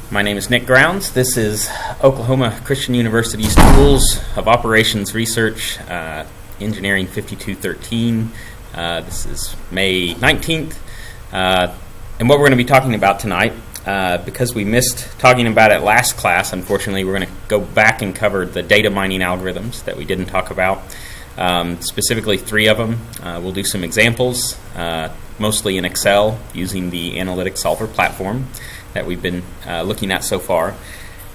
My name is Nick Grounds. This is Oklahoma Christian University's Tools of Operations Research, Engineering 5213. This is May 19th. And what we're going to be talking about tonight, because we missed talking about it last class, unfortunately, we're going to go back and cover the data mining algorithms that we didn't talk about, specifically 3 of them. We'll do some examples, mostly in Excel, using the Analytic Solver platform that we've been looking at so far.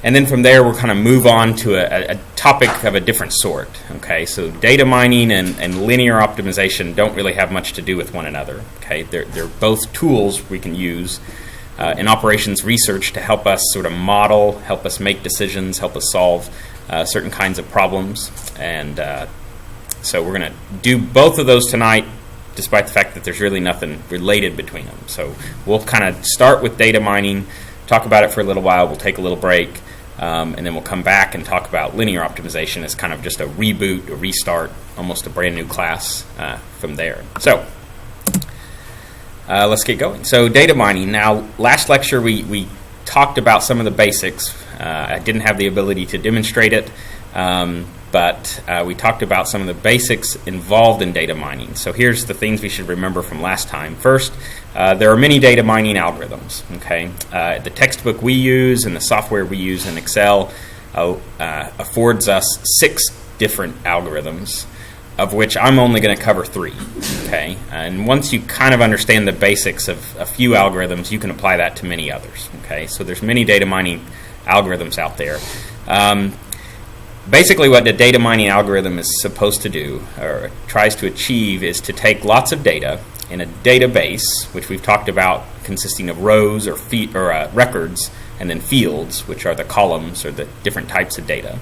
And then from there, we'll kind of move on to a topic of a different sort. Okay, so data mining and linear optimization don't really have much to do with one another. Okay, they're both tools we can use in operations research to help us sort of model, help us make decisions, help us solve certain kinds of problems. And so we're going to do both of those tonight, despite the fact that there's really nothing related between them. So we'll kind of start with data mining, talk about it for a little while, we'll take a little break, and then we'll come back and talk about linear optimization as kind of just a reboot, a restart, almost a brand new class from there. So let's get going. So data mining. Now, last lecture we talked about some of the basics. I didn't have the ability to demonstrate it, but we talked about some of the basics involved in data mining. So here's the things we should remember from last time. First, there are many data mining algorithms. Okay, the textbook we use and the software we use in Excel affords us 6 different algorithms, of which I'm only going to cover 3. Okay, and once you kind of understand the basics of a few algorithms, you can apply that to many others. Okay, so there's many data mining algorithms out there. Basically, what the data mining algorithm is supposed to do, or tries to achieve, is to take lots of data in a database, which we've talked about, consisting of rows or records, and then fields, which are the columns or the different types of data.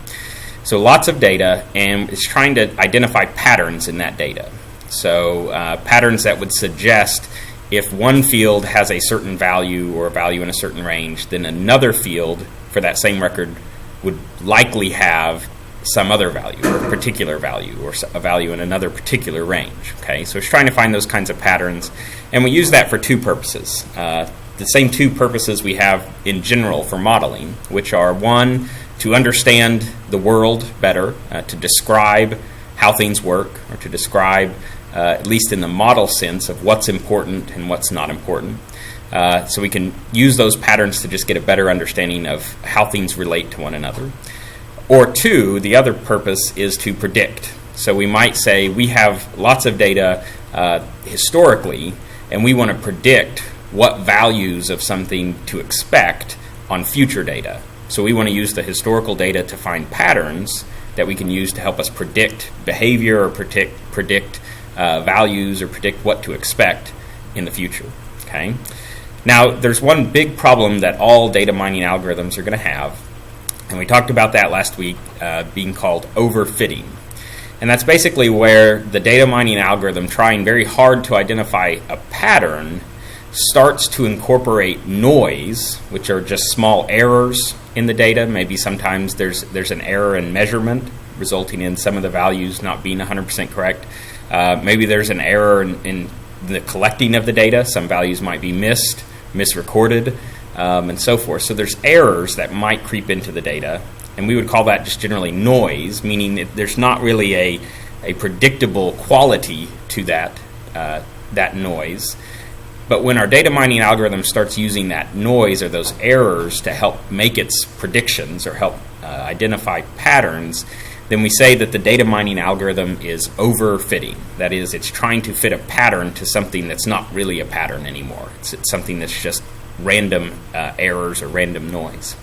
So lots of data, and it's trying to identify patterns in that data. So patterns that would suggest if one field has a certain value or a value in a certain range, then another field for that same record would likely have some other value, or a particular value, or a value in another particular range. Okay, so it's trying to find those kinds of patterns, and we use that for 2 purposes. The same 2 purposes we have in general for modeling, which are 1, to understand the world better, to describe how things work, or to describe, at least in the model sense, of what's important and what's not important. So we can use those patterns to just get a better understanding of how things relate to one another. Or 2, the other purpose is to predict. So we might say we have lots of data historically, and we want to predict what values of something to expect on future data. So we want to use the historical data to find patterns that we can use to help us predict behavior, or predict values, or predict what to expect in the future. Okay. Now, there's one big problem that all data mining algorithms are going to have, and we talked about that last week, being called overfitting. And that's basically where the data mining algorithm, trying very hard to identify a pattern, starts to incorporate noise, which are just small errors in the data. Maybe sometimes there's an error in measurement, resulting in some of the values not being 100% correct. Maybe there's an error in the collecting of the data. Some values might be misrecorded, and so forth. So there's errors that might creep into the data, and we would call that just generally noise, meaning that there's not really a predictable quality to that noise. But when our data mining algorithm starts using that noise or those errors to help make its predictions or help identify patterns, then we say that the data mining algorithm is overfitting. That is, it's trying to fit a pattern to something that's not really a pattern anymore. It's something that's just random errors or random noise.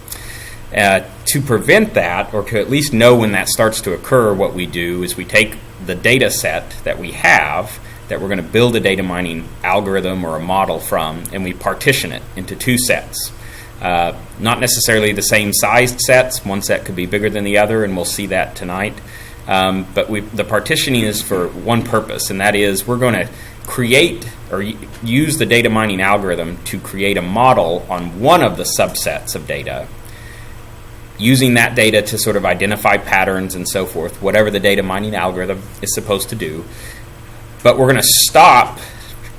To prevent that, or to at least know when that starts to occur, what we do is we take the data set that we have, that we're going to build a data mining algorithm or a model from, and we partition it into 2 sets. Not necessarily the same sized sets. One set could be bigger than the other, and we'll see that tonight. But the partitioning is for one purpose, and that is we're going to create or use the data mining algorithm to create a model on one of the subsets of data, using that data to sort of identify patterns and so forth, whatever the data mining algorithm is supposed to do. But we're going to stop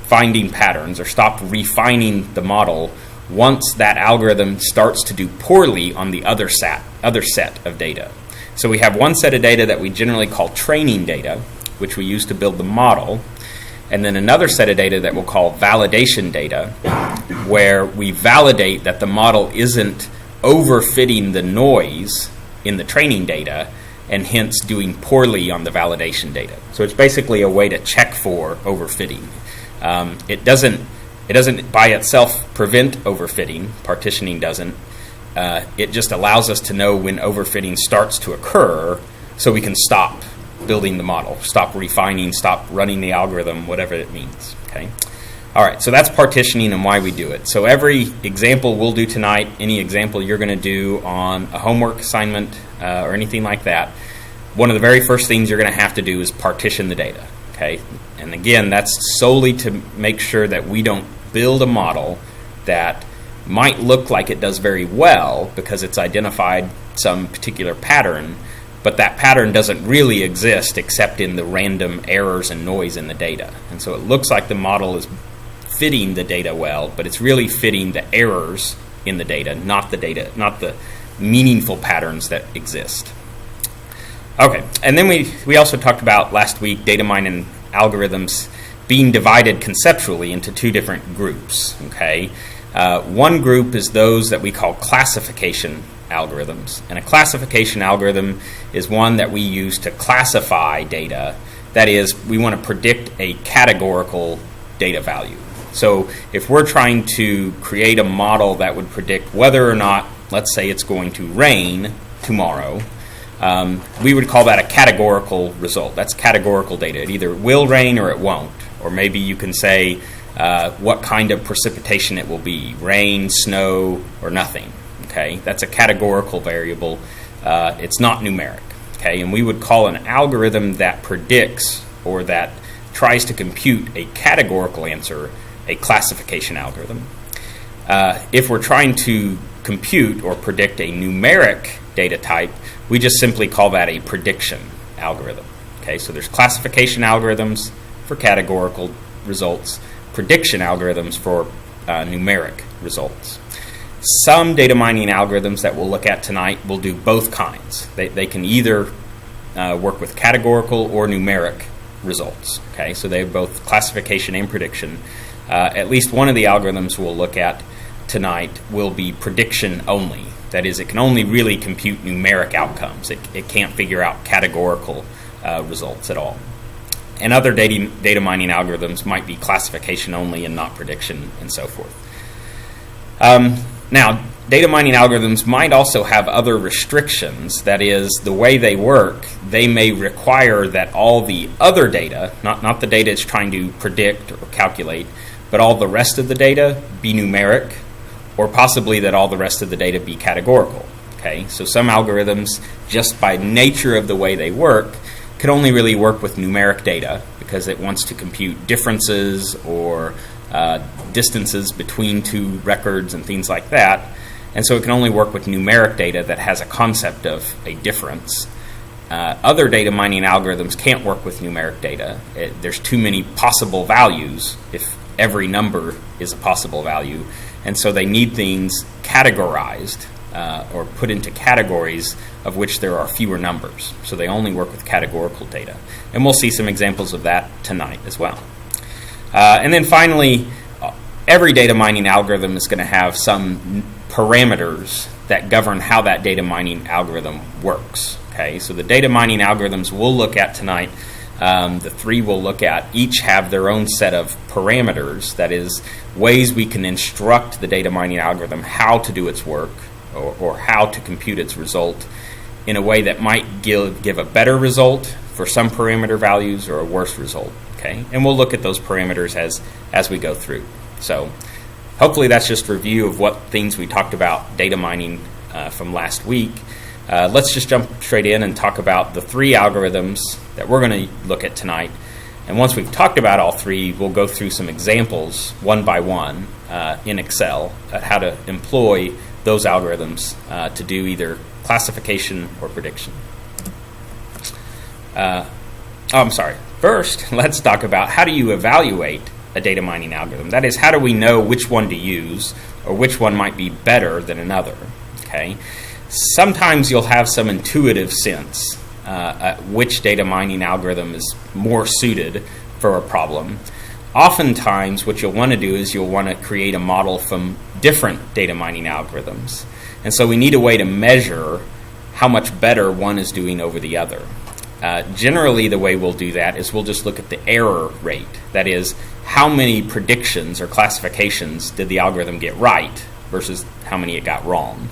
finding patterns or stop refining the model once that algorithm starts to do poorly on the other set of data. So we have one set of data that we generally call training data, which we use to build the model, and then another set of data that we'll call validation data, where we validate that the model isn't overfitting the noise in the training data and hence doing poorly on the validation data. So it's basically a way to check for overfitting. It doesn't by itself prevent overfitting. Partitioning doesn't. It just allows us to know when overfitting starts to occur so we can stop building the model, stop refining, stop running the algorithm, whatever it means. Okay. All right, so that's partitioning and why we do it. So every example we'll do tonight, any example you're going to do on a homework assignment or anything like that, one of the very first things you're going to have to do is partition the data. Okay, and again, that's solely to make sure that we don't build a model that might look like it does very well because it's identified some particular pattern, but that pattern doesn't really exist except in the random errors and noise in the data. And so it looks like the model is fitting the data well, but it's really fitting the errors in the data, not the meaningful patterns that exist. Okay, and then we also talked about last week data mining algorithms being divided conceptually into two different groups. Okay, one group is those that we call classification algorithms, and a classification algorithm is one that we use to classify data. That is, we want to predict a categorical data value. So if we're trying to create a model that would predict whether or not, let's say it's going to rain tomorrow, we would call that a categorical result. That's categorical data. It either will rain or it won't. Or maybe you can say what kind of precipitation it will be, rain, snow, or nothing. Okay, that's a categorical variable. It's not numeric. Okay, and we would call an algorithm that predicts or that tries to compute a categorical answer a classification algorithm. If we're trying to compute or predict a numeric data type, we just simply call that a prediction algorithm. Okay, so there's classification algorithms for categorical results, prediction algorithms for numeric results. Some data mining algorithms that we'll look at tonight will do both kinds. They can either work with categorical or numeric results. Okay, so they have both classification and prediction. At least one of the algorithms we'll look at tonight will be prediction only. That is, it can only really compute numeric outcomes. It can't figure out categorical results at all. And other data mining algorithms might be classification only and not prediction, and so forth. Now, data mining algorithms might also have other restrictions. That is, the way they work, they may require that all the other data, not the data it's trying to predict or calculate, but all the rest of the data be numeric, or possibly that all the rest of the data be categorical. Okay, so some algorithms, just by nature of the way they work, can only really work with numeric data because it wants to compute differences or distances between two records and things like that. And so it can only work with numeric data that has a concept of a difference. Other data mining algorithms can't work with numeric data. There's too many possible values if every number is a possible value. And so they need things categorized or put into categories of which there are fewer numbers. So they only work with categorical data. And we'll see some examples of that tonight as well. And then finally, every data mining algorithm is going to have some parameters that govern how that data mining algorithm works. Okay, so the data mining algorithms we'll look at tonight, the three we'll look at, each have their own set of parameters. That is, ways we can instruct the data mining algorithm how to do its work or how to compute its result in a way that might give a better result for some parameter values or a worse result. Okay, and we'll look at those parameters as we go through. So hopefully that's just a review of what things we talked about data mining from last week. Let's just jump straight in and talk about the three algorithms that we're going to look at tonight. And once we've talked about all three, we'll go through some examples one by one in Excel at how to employ those algorithms to do either classification or prediction. First, let's talk about how do you evaluate a data mining algorithm. That is, how do we know which one to use or which one might be better than another. Okay? Sometimes you'll have some intuitive sense which data mining algorithm is more suited for a problem. Oftentimes, what you'll want to do is you'll want to create a model from different data mining algorithms. And so we need a way to measure how much better one is doing over the other. Generally, the way we'll do that is we'll just look at the error rate. That is, how many predictions or classifications did the algorithm get right versus how many it got wrong.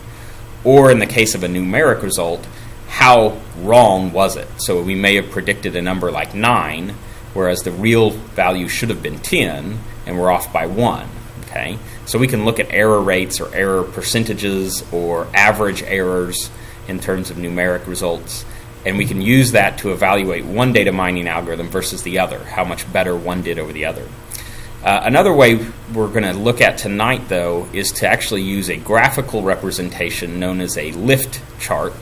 Or in the case of a numeric result, how wrong was it? So we may have predicted a number like 9, whereas the real value should have been 10, and we're off by 1. Okay? So we can look at error rates or error percentages or average errors in terms of numeric results, and we can use that to evaluate one data mining algorithm versus the other, how much better one did over the other. Another way we're going to look at tonight, though, is to actually use a graphical representation known as a lift chart.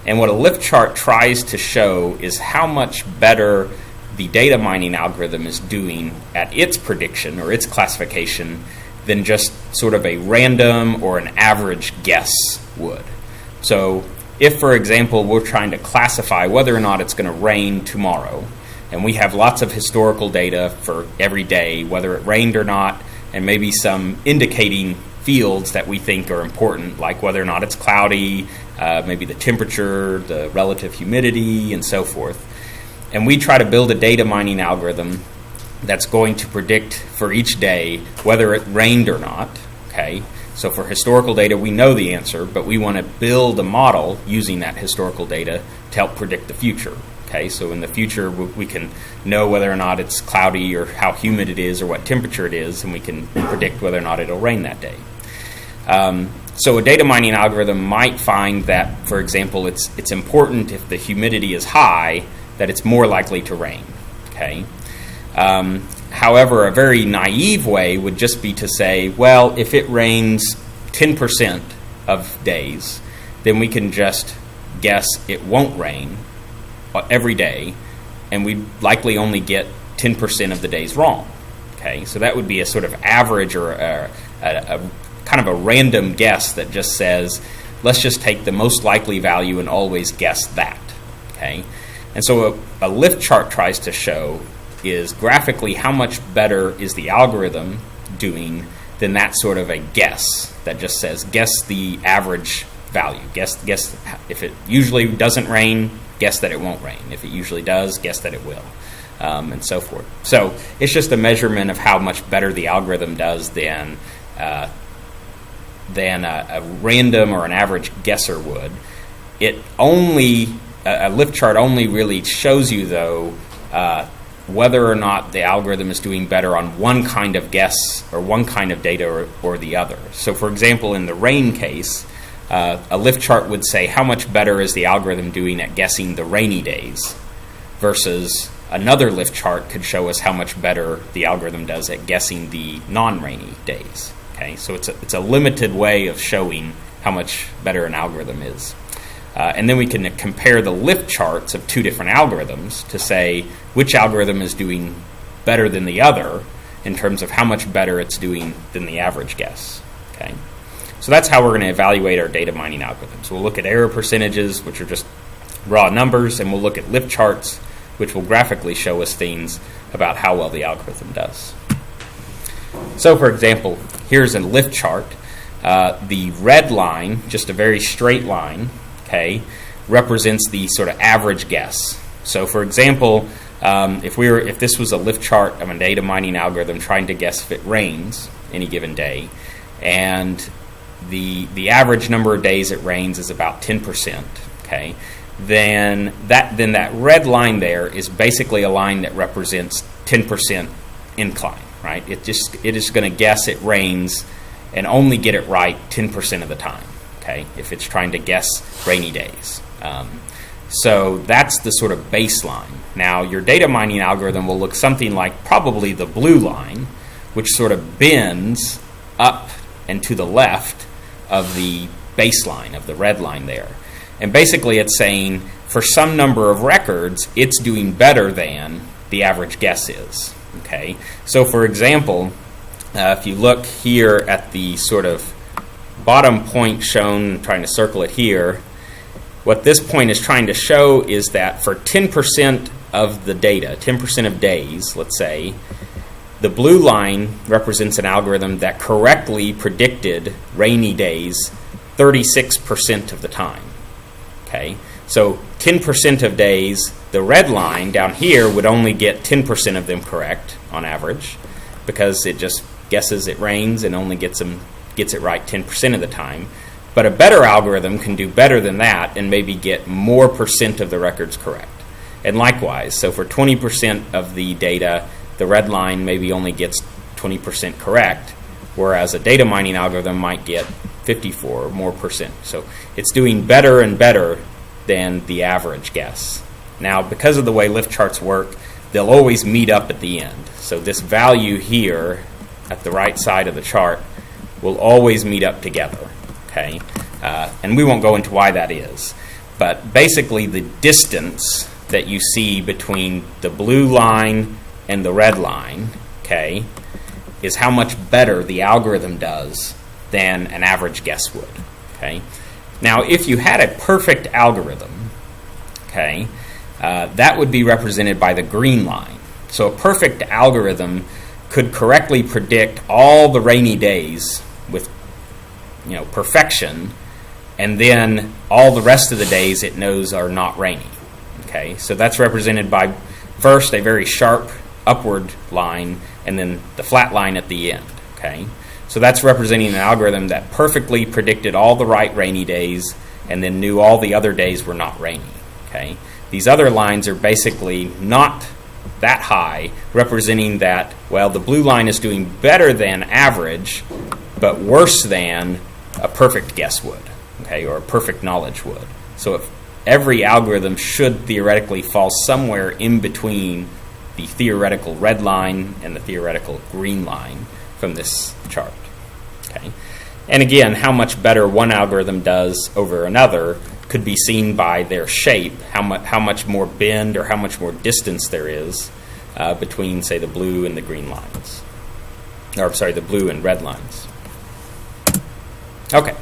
And what a lift chart tries to show is how much better the data mining algorithm is doing at its prediction or its classification than just sort of a random or an average guess would. So if, for example, we're trying to classify whether or not it's going to rain tomorrow, and we have lots of historical data for every day, whether it rained or not, and maybe some indicating fields that we think are important, like whether or not it's cloudy, maybe the temperature, the relative humidity, and so forth. And we try to build a data mining algorithm that's going to predict for each day whether it rained or not. Okay? So for historical data, we know the answer, but we want to build a model using that historical data to help predict the future. Okay, so in the future, we can know whether or not it's cloudy or how humid it is or what temperature it is, and we can predict whether or not it'll rain that day. So a data mining algorithm might find that, for example, it's important if the humidity is high that it's more likely to rain. Okay. However, a very naive way would just be to say, well, if it rains 10% of days, then we can just guess it won't rain every day, and we'd likely only get 10% of the days wrong. Okay, so that would be a sort of average or a kind of a random guess that just says, let's just take the most likely value and always guess that. Okay, and so a lift chart tries to show is graphically how much better is the algorithm doing than that sort of a guess that just says guess the average value. Guess if it usually doesn't rain, guess that it won't rain. If it usually does, guess that it will, and so forth. So it's just a measurement of how much better the algorithm does than a random or an average guesser would. A lift chart only really shows you, though, whether or not the algorithm is doing better on one kind of guess or one kind of data or the other. So, for example, in the rain case, a lift chart would say how much better is the algorithm doing at guessing the rainy days versus another lift chart could show us how much better the algorithm does at guessing the non-rainy days. Okay, so it's a limited way of showing how much better an algorithm is. And then we can compare the lift charts of two different algorithms to say which algorithm is doing better than the other in terms of how much better it's doing than the average guess. Okay, so that's how we're going to evaluate our data mining algorithms. We'll look at error percentages, which are just raw numbers, and we'll look at lift charts, which will graphically show us things about how well the algorithm does. So, for example, here's a lift chart. The red line, just a very straight line, okay, represents the sort of average guess. So, for example, if this was a lift chart of a data mining algorithm trying to guess if it rains any given day, and the average number of days it rains is about 10%, okay, then that red line there is basically a line that represents 10% incline, right? It is going to guess it rains and only get it right 10% of the time, okay, if it's trying to guess rainy days. So that's the sort of baseline. Now, your data mining algorithm will look something like probably the blue line, which sort of bends up and to the left of the baseline of the red line there. And basically it's saying for some number of records, it's doing better than the average guess is. Okay, so for example, If you look here at the sort of bottom point shown, I'm trying to circle it here, what this point is trying to show is that for 10% of the data, 10% of days, let's say, the blue line represents an algorithm that correctly predicted rainy days 36% of the time. Okay, so 10% of days, the red line down here would only get 10% of them correct on average, because it just guesses it rains and only gets it right 10% of the time. But a better algorithm can do better than that and maybe get more percent of the records correct. And likewise, so for 20% of the data, the red line maybe only gets 20% correct, whereas a data mining algorithm might get 54 or more percent. So it's doing better and better than the average guess. Now, because of the way lift charts work, they'll always meet up at the end. So this value here at the right side of the chart will always meet up together. Okay, and we won't go into why that is. But basically, the distance that you see between the blue line and the red line, okay, is how much better the algorithm does than an average guess would. Okay, now if you had a perfect algorithm, okay, that would be represented by the green line. So a perfect algorithm could correctly predict all the rainy days with, perfection, and then all the rest of the days it knows are not rainy. Okay, so that's represented by first a very sharp upward line and then the flat line at the end. Okay, so that's representing an algorithm that perfectly predicted all the right rainy days and then knew all the other days were not rainy. Okay, these other lines are basically not that high, representing that, well, the blue line is doing better than average, but worse than a perfect guess would, okay, or a perfect knowledge would. So if every algorithm should theoretically fall somewhere in between the theoretical red line and the theoretical green line from this chart. Okay, and again, how much better one algorithm does over another could be seen by their shape, how much more bend or how much more distance there is between, say, the blue and the green lines. Or, sorry, the blue and red lines. Okay,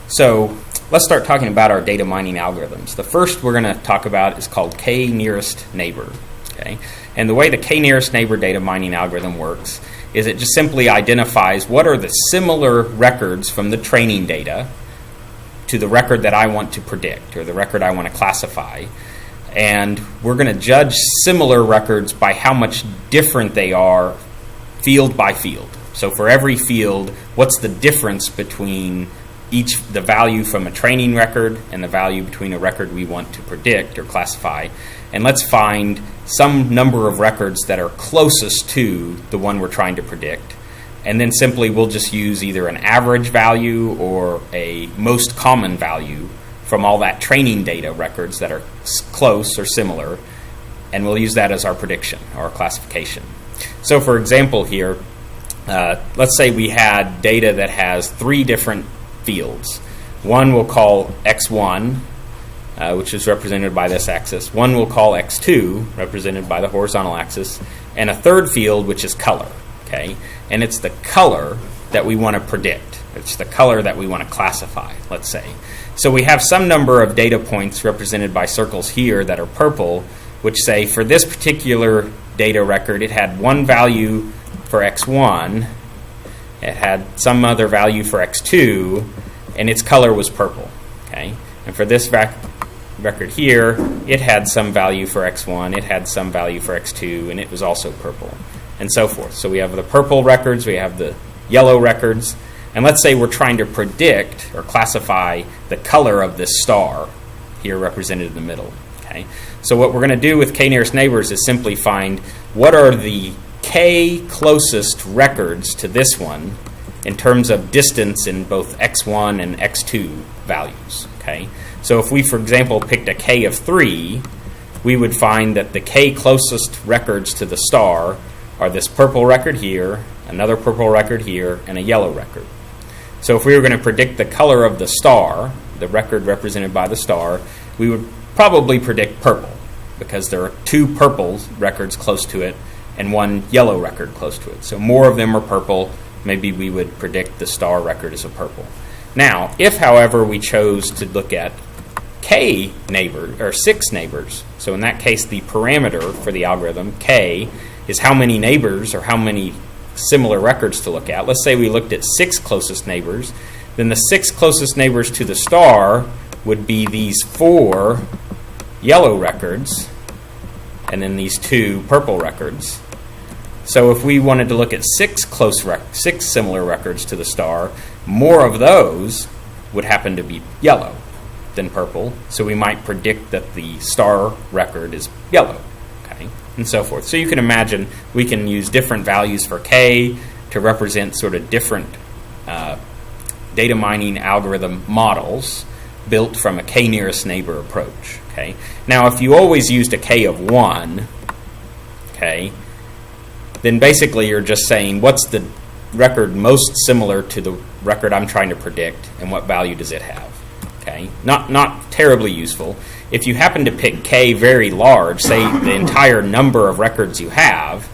so let's start talking about our data mining algorithms. The first we're going to talk about is called k-nearest neighbor. Okay, and the way the k-nearest neighbor data mining algorithm works is it just simply identifies what are the similar records from the training data to the record that I want to predict or the record I want to classify. And we're going to judge similar records by how much different they are field by field. So for every field, what's the difference between the value from a training record and the value between a record we want to predict or classify? And let's find some number of records that are closest to the one we're trying to predict. And then simply we'll just use either an average value or a most common value from all that training data records that are close or similar, and we'll use that as our prediction or our classification. So for example here, let's say we had data that has 3 different fields. One we'll call x1, which is represented by this axis. One we'll call x2, represented by the horizontal axis, and a third field which is color. Okay, and it's the color that we want to predict. It's the color that we want to classify, let's say. So we have some number of data points represented by circles here that are purple, which say for this particular data record, it had one value for x1, it had some other value for x2, and its color was purple. Okay, and for this record here, it had some value for x1, it had some value for x2, and it was also purple, and so forth. So we have the purple records, we have the yellow records, and let's say we're trying to predict or classify the color of this star here represented in the middle. Okay, so what we're going to do with k-nearest neighbors is simply find what are the k closest records to this one in terms of distance in both x1 and x2 values. Okay, so if we, for example, picked a k of 3, we would find that the k closest records to the star are this purple record here, another purple record here, and a yellow record. So if we were going to predict the color of the star, the record represented by the star, we would probably predict purple because there are 2 purple records close to it and 1 yellow record close to it. So more of them are purple maybe we would predict the star record as a purple. Now, if, however, we chose to look at k neighbors, or 6 neighbors, so in that case the parameter for the algorithm, k, is how many neighbors or how many similar records to look at. Let's say we looked at 6 closest neighbors, then the 6 closest neighbors to the star would be these 4 yellow records, and then these 2 purple records. So if we wanted to look at 6 similar records to the star, more of those would happen to be yellow than purple. So we might predict that the star record is yellow, okay, and so forth. So you can imagine we can use different values for k to represent sort of different data mining algorithm models built from a k nearest neighbor approach. Okay. Now, if you always used a k of 1, okay, then basically you're just saying what's the record most similar to the record I'm trying to predict, and what value does it have? Okay, not terribly useful. If you happen to pick k very large, say the entire number of records you have,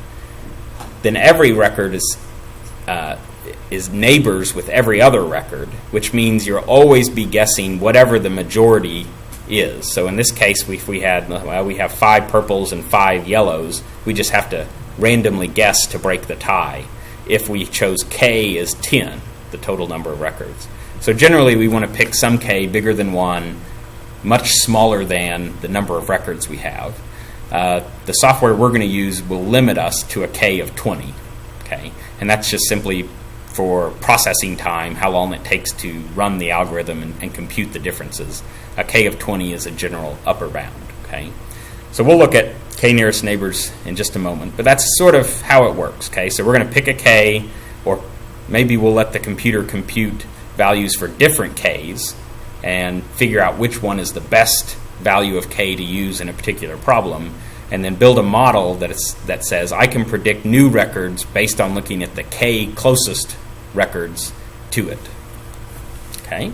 then every record is neighbors with every other record, which means you'll always be guessing whatever the majority is. So in this case, if we have 5 purples and 5 yellows, we just have to randomly guess to break the tie. If we chose k as 10, the total number of records. So generally we want to pick some k bigger than 1, much smaller than the number of records we have. The software we're going to use will limit us to a k of 20, okay? And that's just simply for processing time, how long it takes to run the algorithm and compute the differences. A k of 20 is a general upper bound, okay? So we'll look at k nearest neighbors in just a moment, but that's sort of how it works, okay? So we're going to pick a k, or maybe we'll let the computer compute values for different k's and figure out which one is the best value of k to use in a particular problem, and then build a model that says I can predict new records based on looking at the k closest records to it. Okay.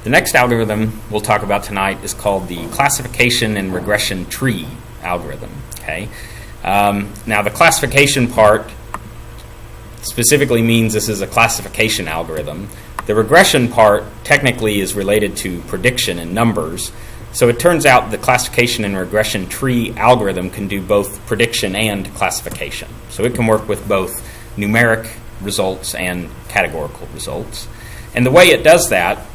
The next algorithm we'll talk about tonight is called the classification and regression tree algorithm. Okay. Now the classification part specifically means this is a classification algorithm. The regression part technically is related to prediction and numbers. So it turns out the classification and regression tree algorithm can do both prediction and classification. So it can work with both numeric results and categorical results. And the way it does that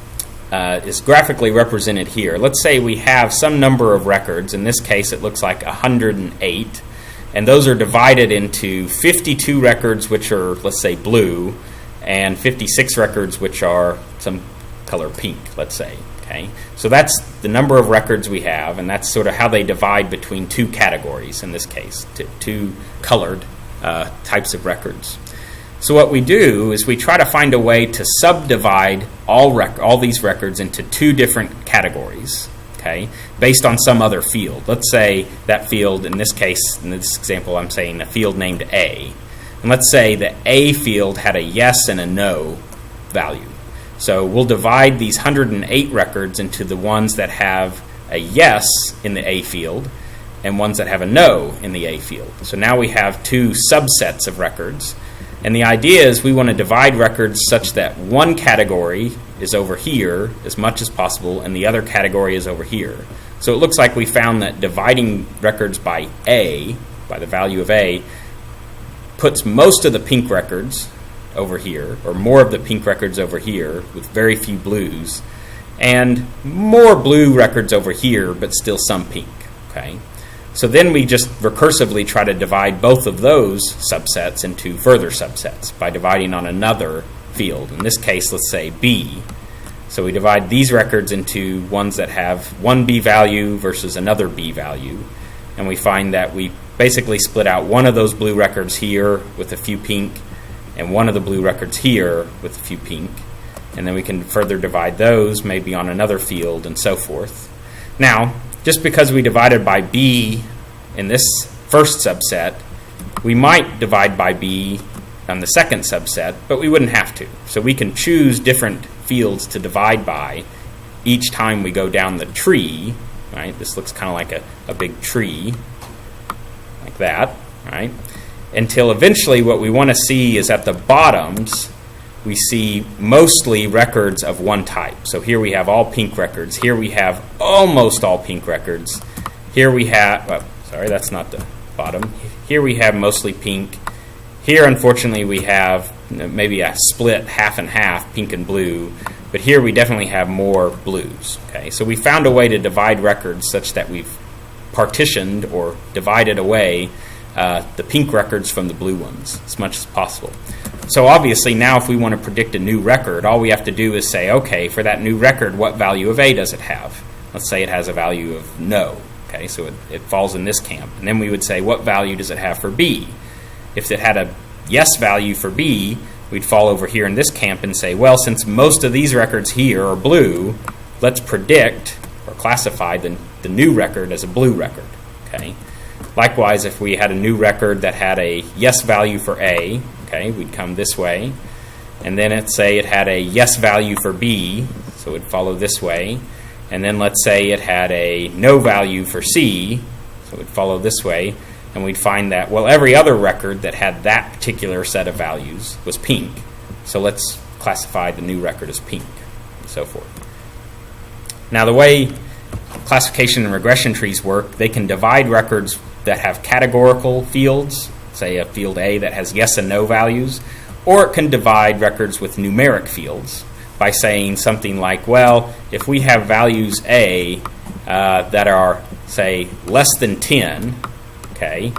is graphically represented here. Let's say we have some number of records. In this case, it looks like 108. And those are divided into 52 records, which are, let's say, blue, and 56 records, which are some color pink, let's say. Okay, so that's the number of records we have, and that's sort of how they divide between 2 categories, in this case, 2 colored types of records. So what we do is we try to find a way to subdivide all these records into 2 different categories, okay, based on some other field. Let's say that field, in this case, in this example, I'm saying a field named A. And let's say the A field had a yes and a no value. So we'll divide these 108 records into the ones that have a yes in the A field and ones that have a no in the A field. So now we have 2 subsets of records. And the idea is we want to divide records such that one category is over here as much as possible and the other category is over here. So it looks like we found that dividing records by A, by the value of A, puts most of the pink records over here, or more of the pink records over here with very few blues, and more blue records over here but still some pink. Okay, so then we just recursively try to divide both of those subsets into further subsets by dividing on another field. In this case, let's say B. So we divide these records into ones that have one B value versus another B value, and we find that we basically split out one of those blue records here with a few pink and one of the blue records here with a few pink, and then we can further divide those maybe on another field and so forth. Now, just because we divided by B in this first subset, we might divide by B on the second subset, but we wouldn't have to. So we can choose different fields to divide by each time we go down the tree, right? This looks kind of like a big tree, like that, right? until eventually what we want to see is at the bottoms, we see mostly records of one type. So here we have all pink records. Here we have almost all pink records. Here we have, sorry, that's not the bottom. Here we have mostly pink. Here, unfortunately, we have maybe a split half and half, pink and blue. But here we definitely have more blues. Okay, so we found a way to divide records such that we've partitioned or divided away the pink records from the blue ones as much as possible. So obviously now if we want to predict a new record, all we have to do is say, okay, for that new record, what value of A does it have? Let's say it has a value of no. Okay, so it falls in this camp. And then we would say, what value does it have for B? If it had a yes value for B, we'd fall over here in this camp and say, well, since most of these records here are blue, let's predict or classify the new record as a blue record. Okay. Likewise, if we had a new record that had a yes value for A, okay, we'd come this way. And then let's say it had a yes value for B, so it would follow this way. And then let's say it had a no value for C, so it would follow this way. And we'd find that, well, every other record that had that particular set of values was pink. So let's classify the new record as pink, and so forth. Now, the way classification and regression trees work, they can divide records that have categorical fields, say a field A that has yes and no values, or it can divide records with numeric fields by saying something like, well, if we have values A that are, say, less than 10, okay,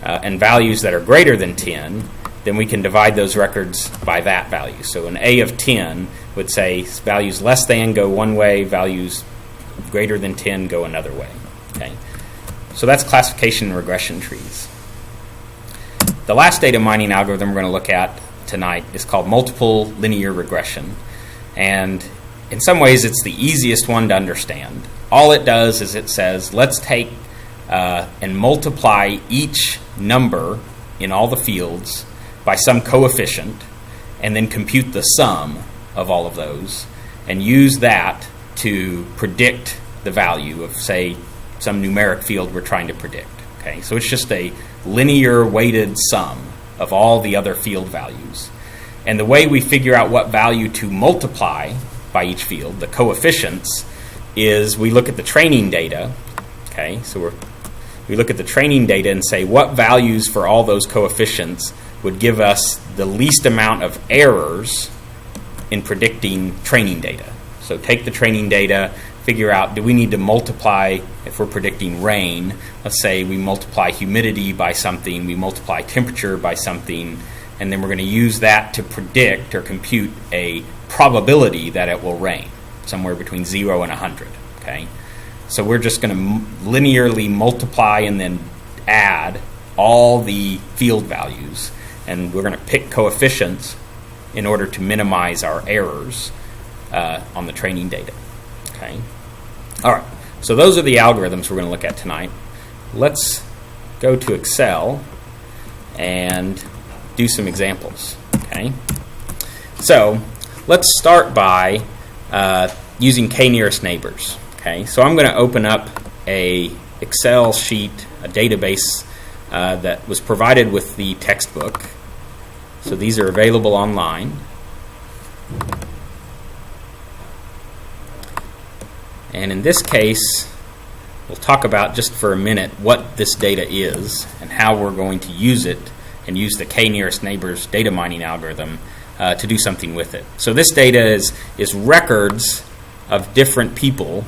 and values that are greater than 10, then we can divide those records by that value. So an A of 10 would say values less than go one way, values greater than 10 go another way. Okay, so that's classification and regression trees. The last data mining algorithm we're going to look at tonight is called multiple linear regression. And in some ways, it's the easiest one to understand. All it does is it says, let's take and multiply each number in all the fields by some coefficient, and then compute the sum of all of those, and use that to predict the value of, say, some numeric field we're trying to predict. Okay, so it's just a linear weighted sum of all the other field values. And the way we figure out what value to multiply by each field, the coefficients, is we look at the training data. Okay, so we look at the training data and say what values for all those coefficients would give us the least amount of errors in predicting training data. So take the training data, figure out, do we need to multiply, if we're predicting rain, let's say we multiply humidity by something, we multiply temperature by something, and then we're going to use that to predict or compute a probability that it will rain, somewhere between 0 and 100. Okay? So we're just going to linearly multiply and then add all the field values, and we're going to pick coefficients in order to minimize our errors on the training data. Okay. All right. So those are the algorithms we're going to look at tonight. Let's go to Excel and do some examples. Okay. So let's start by using k-nearest neighbors. Okay. So I'm going to open up a Excel sheet, a database that was provided with the textbook. So these are available online. And in this case, we'll talk about just for a minute what this data is and how we're going to use it and use the k-nearest neighbors data mining algorithm to do something with it. So this data is records of different people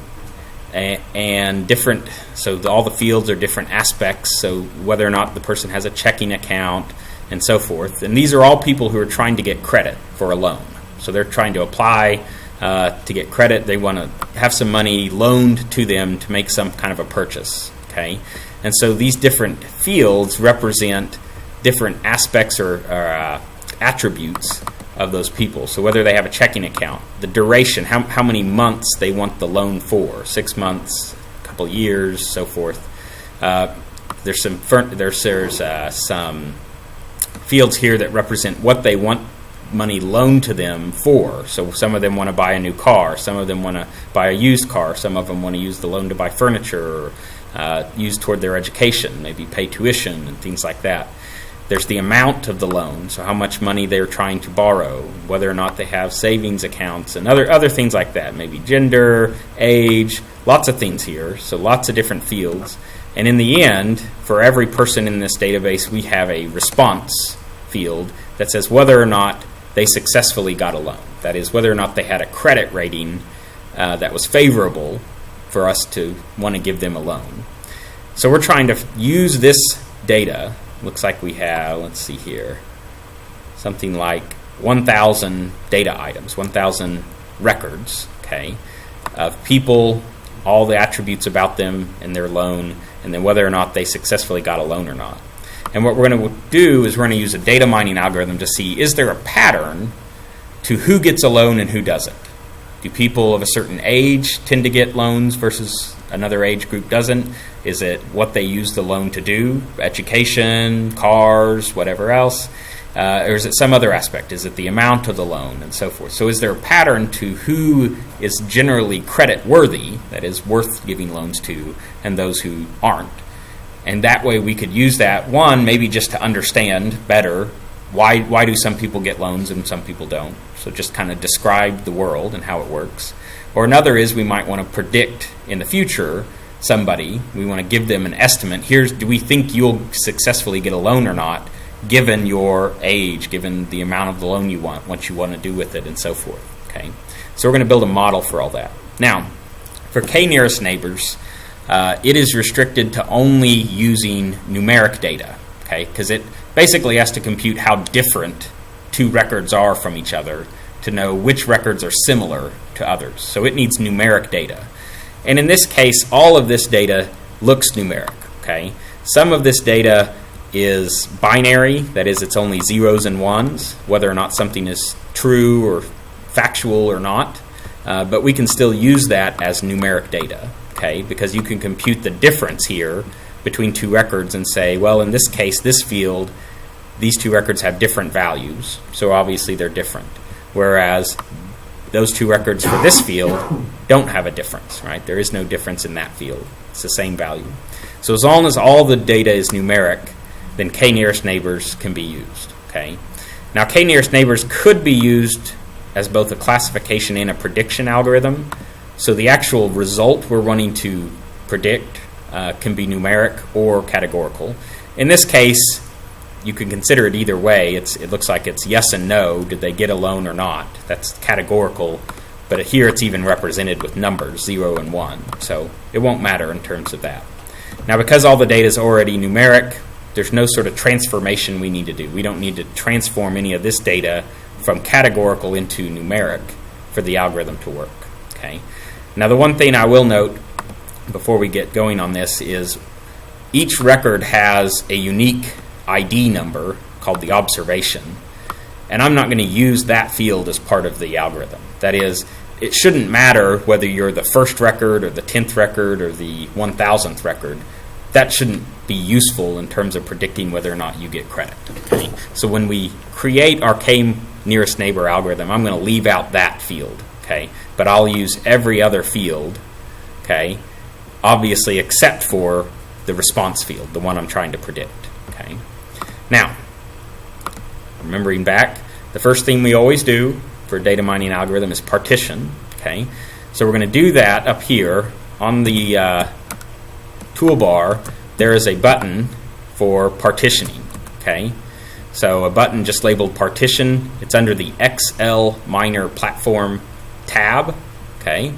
and different, so all the fields are different aspects, so whether or not the person has a checking account and so forth. And these are all people who are trying to get credit for a loan. So they're trying to apply to get credit. They want to have some money loaned to them to make some kind of a purchase. Okay, and so these different fields represent different aspects or attributes of those people. So whether they have a checking account, the duration, how many months they want the loan for, 6 months, a couple of years, so forth. There's some fields here that represent what they want money loaned to them for. So some of them want to buy a new car, some of them want to buy a used car, some of them want to use the loan to buy furniture or use toward their education, maybe pay tuition and things like that. There's the amount of the loan, so how much money they're trying to borrow, whether or not they have savings accounts, and other things like that, maybe gender, age, lots of things here, so lots of different fields. And in the end, for every person in this database, we have a response field that says whether or not they successfully got a loan. That is, whether or not they had a credit rating that was favorable for us to want to give them a loan. So we're trying to use this data. Looks like we have, let's see here, something like 1,000 data items, 1,000 records, okay, of people, all the attributes about them and their loan, and then whether or not they successfully got a loan or not. And what we're going to do is we're going to use a data mining algorithm to see, is there a pattern to who gets a loan and who doesn't? Do people of a certain age tend to get loans versus another age group doesn't? Is it what they use the loan to do? Education, cars, whatever else? Or is it some other aspect? Is it the amount of the loan and so forth? So is there a pattern to who is generally credit worthy, that is worth giving loans to, and those who aren't? And that way we could use that, one, maybe just to understand better why do some people get loans and some people don't. So just kind of describe the world and how it works. Or another is we might want to predict in the future somebody. We want to give them an estimate. Do we think you'll successfully get a loan or not, given your age, given the amount of the loan you want, what you want to do with it, and so forth. Okay, so we're going to build a model for all that. Now, for k-nearest neighbors, it is restricted to only using numeric data, okay, because it basically has to compute how different two records are from each other to know which records are similar to others. So it needs numeric data. And in this case, all of this data looks numeric, okay? Some of this data is binary, that is, it's only zeros and ones, whether or not something is true or factual or not. But we can still use that as numeric data, okay? Because you can compute the difference here between two records and say, well, in this case, this field, these two records have different values, so obviously they're different. Whereas those two records for this field don't have a difference, right? There is no difference in that field. It's the same value. So as long as all the data is numeric, then k-nearest neighbors can be used, okay? Now, k-nearest neighbors could be used as both a classification and a prediction algorithm. So the actual result we're wanting to predict can be numeric or categorical. In this case, you can consider it either way. It looks like it's yes and no. Did they get a loan or not? That's categorical. But here it's even represented with numbers, 0 and 1. So it won't matter in terms of that. Now, because all the data is already numeric, there's no sort of transformation we need to do. We don't need to transform any of this data from categorical into numeric for the algorithm to work. Okay. Now, the one thing I will note before we get going on this is each record has a unique ID number called the observation, and I'm not going to use that field as part of the algorithm. That is, it shouldn't matter whether you're the first record or the 10th record or the 1,000th record. That shouldn't be useful in terms of predicting whether or not you get credit. Okay? So when we create our k-nearest neighbor algorithm, I'm going to leave out that field, okay? But I'll use every other field, okay? Obviously except for the response field, the one I'm trying to predict, okay? Now, remembering back, the first thing we always do for a data mining algorithm is partition, okay? So we're going to do that up here on the toolbar. There is a button for partitioning, okay? So a button just labeled partition. It's under the XLMiner platform tab, okay?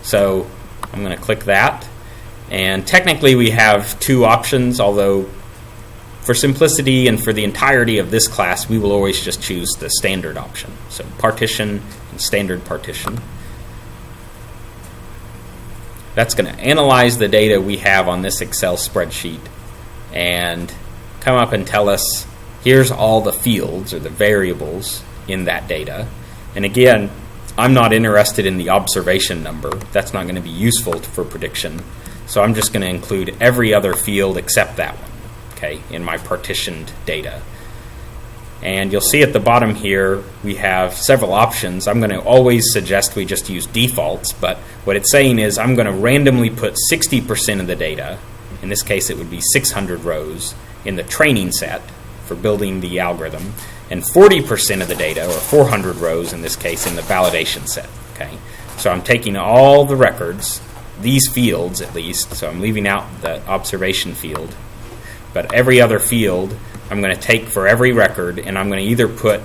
So I'm going to click that. And technically we have two options, although for simplicity and for the entirety of this class, we will always just choose the standard option. So partition and standard partition. That's going to analyze the data we have on this Excel spreadsheet and come up and tell us, here's all the fields or the variables in that data. And again, I'm not interested in the observation number. That's not going to be useful for prediction. So I'm just going to include every other field except that one, okay, in my partitioned data. And you'll see at the bottom here we have several options. I'm going to always suggest we just use defaults, but what it's saying is I'm going to randomly put 60% of the data in this case it would be 600 rows in the training set for building the algorithm, and 40% of the data, or 400 rows in this case, in the validation set. Okay, so I'm taking all the records, these fields at least, so I'm leaving out the observation field, but every other field I'm going to take for every record, and I'm going to either put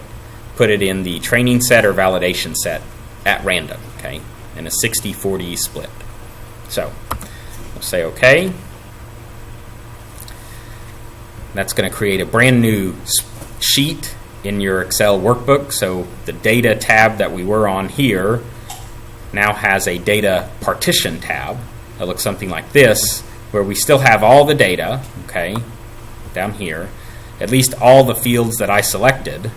it in the training set or validation set at random, okay, in a 60-40 split. So we'll say OK. That's going to create a brand new sheet in your Excel workbook. So the data tab that we were on here now has a data partition tab that looks something like this, where we still have all the data, okay, down here, at least all the fields that I selected,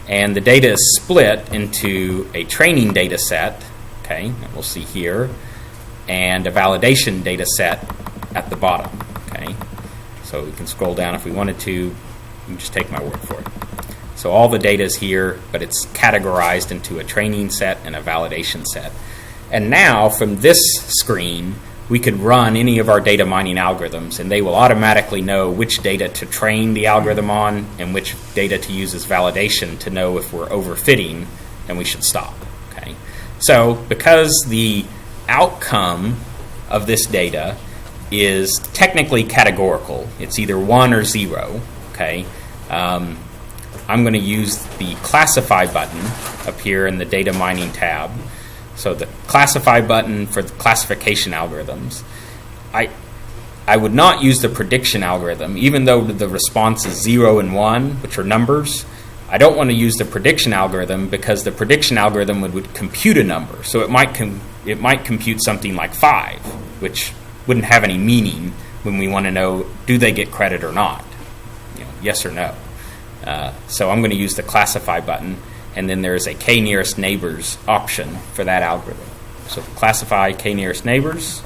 and the data is split into a training data set, okay, that we'll see here, and a validation data set at the bottom, okay. So we can scroll down if we wanted to. You can just take my word for it. So all the data is here, but it's categorized into a training set and a validation set. And now from this screen, we could run any of our data mining algorithms, and they will automatically know which data to train the algorithm on and which data to use as validation to know if we're overfitting and we should stop. Okay. So because the outcome of this data is technically categorical, it's either 1 or 0, okay, I'm going to use the classify button up here in the data mining tab. So the classify button for the classification algorithms. I would not use the prediction algorithm, even though the response is 0 and 1, which are numbers. I don't want to use the prediction algorithm because the prediction algorithm would compute a number. So it might compute something like 5, which wouldn't have any meaning when we want to know, do they get credit or not? Yes or no. So I'm going to use the classify button, and then there's a k-nearest neighbors option for that algorithm. So classify k-nearest neighbors.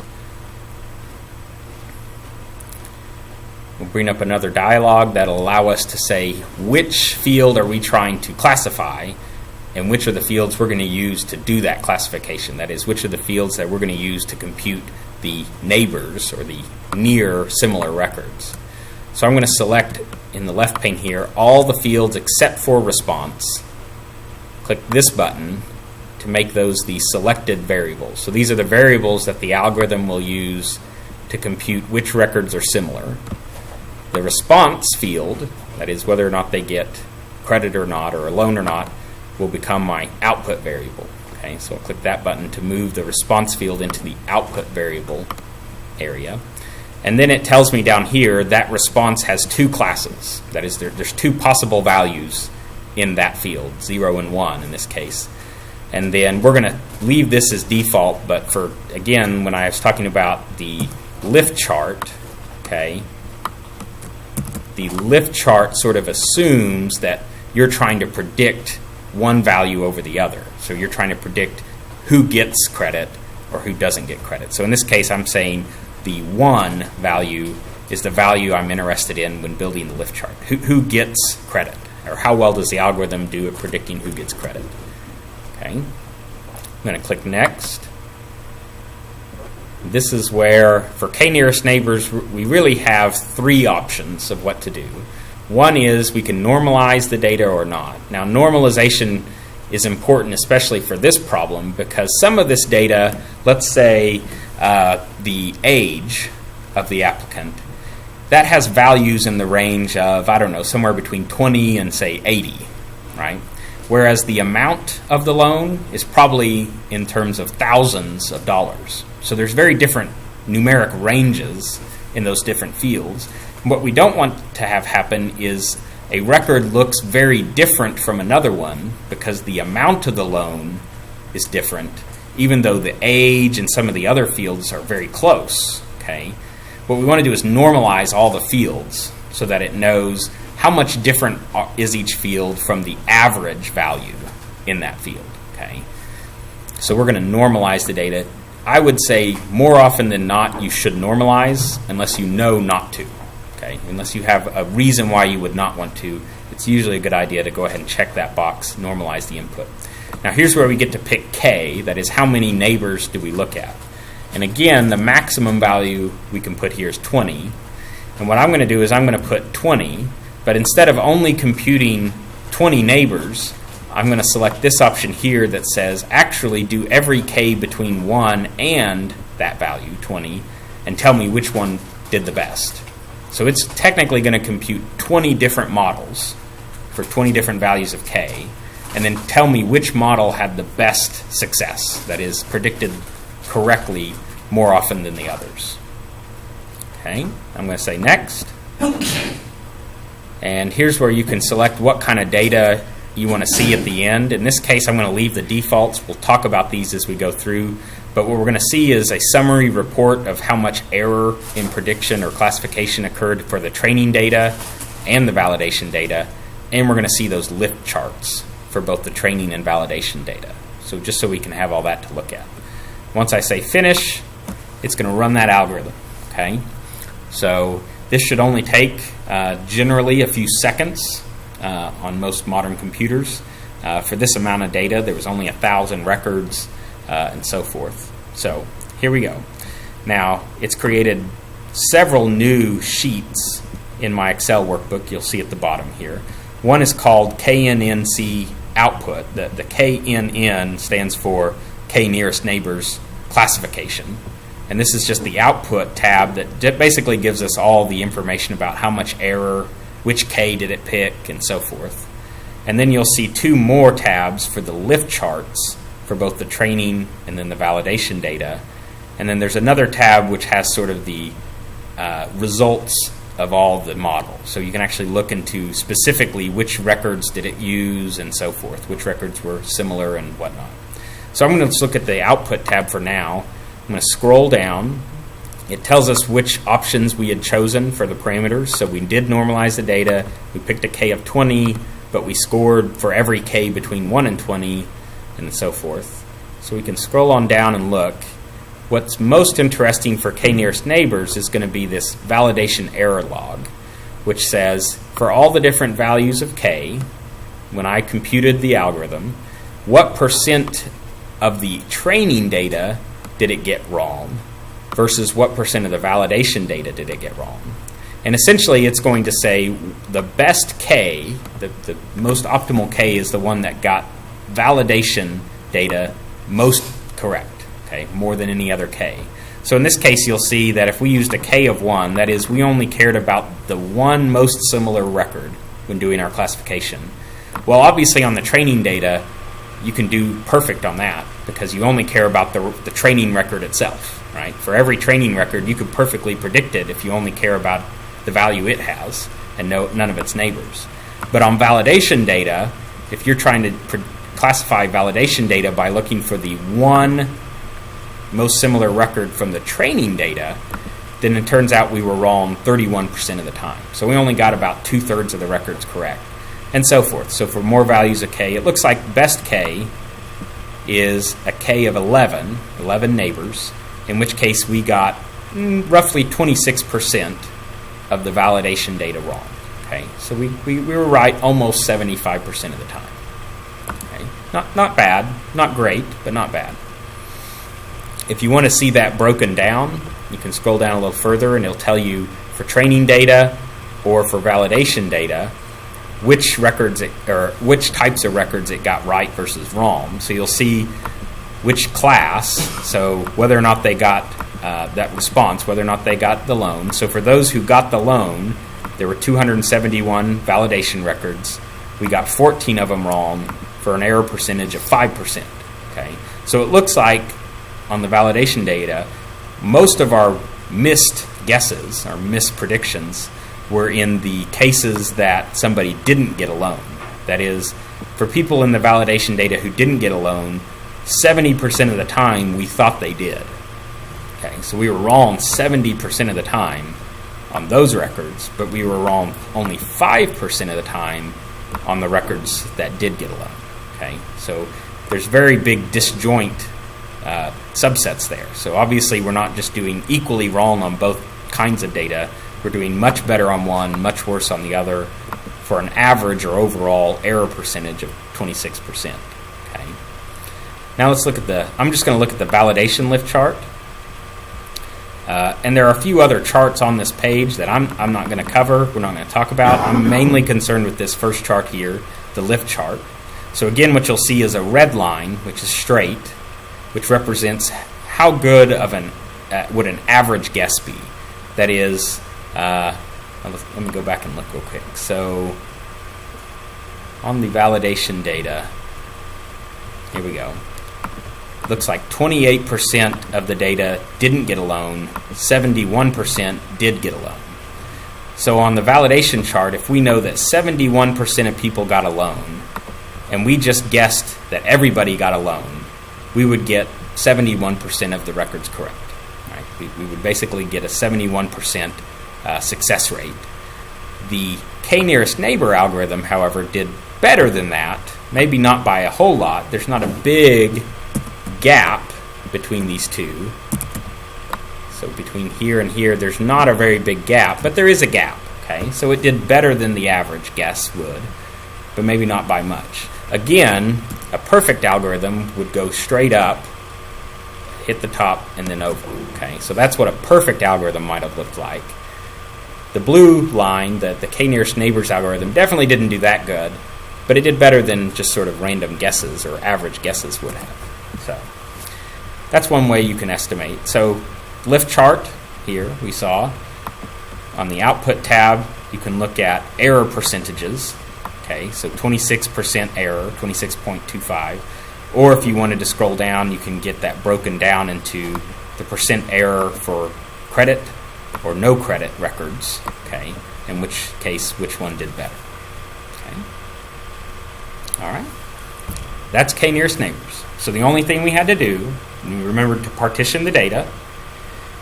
We'll bring up another dialog that'll allow us to say which field are we trying to classify and which are the fields we're going to use to do that classification. That is, which are the fields that we're going to use to compute the neighbors or the near similar records. So I'm going to select in the left pane here all the fields except for response. Click this button to make those the selected variables. So these are the variables that the algorithm will use to compute which records are similar. The response field, that is whether or not they get credit or not, or a loan or not, will become my output variable. Okay, so I'll click that button to move the response field into the output variable area. And then it tells me down here that response has 2 classes. That is, there's 2 possible values in that field, 0 and 1 in this case. And then we're going to leave this as default, but for, again, when I was talking about the lift chart, okay, the lift chart sort of assumes that you're trying to predict one value over the other. So you're trying to predict who gets credit or who doesn't get credit. So in this case, I'm saying the 1 value is the value I'm interested in when building the lift chart. Who gets credit, or how well does the algorithm do at predicting who gets credit? Okay, I'm going to click next. This is where, for k-nearest neighbors, we really have 3 options of what to do. One is we can normalize the data or not. Now, normalization is important, especially for this problem, because some of this data, let's say the age of the applicant, that has values in the range of, I don't know, somewhere between 20 and, say, 80, right? Whereas the amount of the loan is probably in terms of thousands of dollars. So there's very different numeric ranges in those different fields. What we don't want to have happen is a record looks very different from another one because the amount of the loan is different, even though the age and some of the other fields are very close. Okay, what we want to do is normalize all the fields so that it knows how much different is each field from the average value in that field. Okay, so we're going to normalize the data. I would say more often than not you should normalize unless you know not to. Okay, unless you have a reason why you would not want to, it's usually a good idea to go ahead and check that box, normalize the input. Now here's where we get to pick K, that is how many neighbors do we look at. And again, the maximum value we can put here is 20. And what I'm going to do is I'm going to put 20, but instead of only computing 20 neighbors, I'm going to select this option here that says actually do every k between 1 and that value, 20, and tell me which one did the best. So it's technically going to compute 20 different models for 20 different values of k, and then tell me which model had the best success, that is, predicted correctly more often than the others. Okay, I'm going to say next. And here's where you can select what kind of data you want to see at the end. In this case, I'm going to leave the defaults. We'll talk about these as we go through. But what we're going to see is a summary report of how much error in prediction or classification occurred for the training data and the validation data. And we're going to see those lift charts for both the training and validation data. So just so we can have all that to look at. Once I say finish, it's going to run that algorithm. Okay? So this should only take generally a few seconds on most modern computers. For this amount of data, there was only 1,000 records and so forth. So here we go. Now, it's created several new sheets in my Excel workbook. You'll see at the bottom here. One is called KNNC output. The KNN stands for K nearest neighbors classification. And this is just the output tab that basically gives us all the information about how much error, which K did it pick, and so forth. And then you'll see two more tabs for the lift charts for both the training and then the validation data. And then there's another tab which has sort of the results of all the models. So you can actually look into specifically which records did it use and so forth, which records were similar and whatnot. So I'm going to just look at the output tab for now. I'm going to scroll down. It tells us which options we had chosen for the parameters. So we did normalize the data. We picked a K of 20, but we scored for every K between 1 and 20, and so forth. So we can scroll on down and look. What's most interesting for K nearest neighbors is going to be this validation error log, which says for all the different values of K, when I computed the algorithm, what percent of the training data did it get wrong versus what percent of the validation data did it get wrong. And essentially it's going to say the best K, the most optimal K, is the one that got validation data most correct, okay, more than any other K. So in this case you'll see that if we used a K of 1, that is, we only cared about the one most similar record when doing our classification. Well, obviously on the training data you can do perfect on that because you only care about the training record itself, right? For every training record, you could perfectly predict it if you only care about the value it has and none of its neighbors. But on validation data, if you're trying to classify validation data by looking for the one most similar record from the training data, then it turns out we were wrong 31% of the time. So we only got about 2/3 of the records correct, and so forth. So for more values of K, it looks like best K is a K of 11 neighbors, in which case we got roughly 26% of the validation data wrong. Okay, so we were right almost 75% of the time. Okay, not bad, not great, but not bad. If you want to see that broken down, you can scroll down a little further and it'll tell you for training data or for validation data which records or which types of records it got right versus wrong. So you'll see which class, so whether or not they got that response, whether or not they got the loan. So for those who got the loan, there were 271 validation records. We got 14 of them wrong for an error percentage of 5%. Okay, so it looks like on the validation data, most of our missed guesses, our missed predictions, were in the cases that somebody didn't get a loan. That is, for people in the validation data who didn't get a loan, 70% of the time we thought they did. Okay, so we were wrong 70% of the time on those records, but we were wrong only 5% of the time on the records that did get a loan. Okay, so there's very big disjoint subsets there. So obviously we're not just doing equally wrong on both kinds of data. We're doing much better on one, much worse on the other, for an average or overall error percentage of 26%. Okay. Now let's look at I'm just going to look at the validation lift chart. And there are a few other charts on this page that I'm not going to cover, we're not going to talk about. I'm mainly concerned with this first chart here, the lift chart. So again, what you'll see is a red line, which is straight, which represents how good of would an average guess be. That is, let me go back and look real quick. So on the validation data, here we go. Looks like 28% of the data didn't get a loan, 71% did get a loan. So on the validation chart, if we know that 71% of people got a loan, and we just guessed that everybody got a loan, we would get 71% of the records correct. Right? We would basically get a 71% success rate. The k-nearest neighbor algorithm, however, did better than that, maybe not by a whole lot. There's not a big gap between these two. So between here and here, there's not a very big gap, but there is a gap. Okay, so it did better than the average guess would, but maybe not by much. Again, a perfect algorithm would go straight up, hit the top, and then over. Okay, so that's what a perfect algorithm might have looked like. The blue line, the k-nearest neighbors algorithm, definitely didn't do that good, but it did better than just sort of random guesses or average guesses would have. So that's one way you can estimate. So lift chart here we saw. On the output tab, you can look at error percentages. Okay, so 26% error, 26.25. Or if you wanted to scroll down, you can get that broken down into the percent error for credit or no credit records. Okay, in which case, which one did better. Okay. All right. That's k-nearest neighbors. So the only thing we had to do, we remembered to partition the data.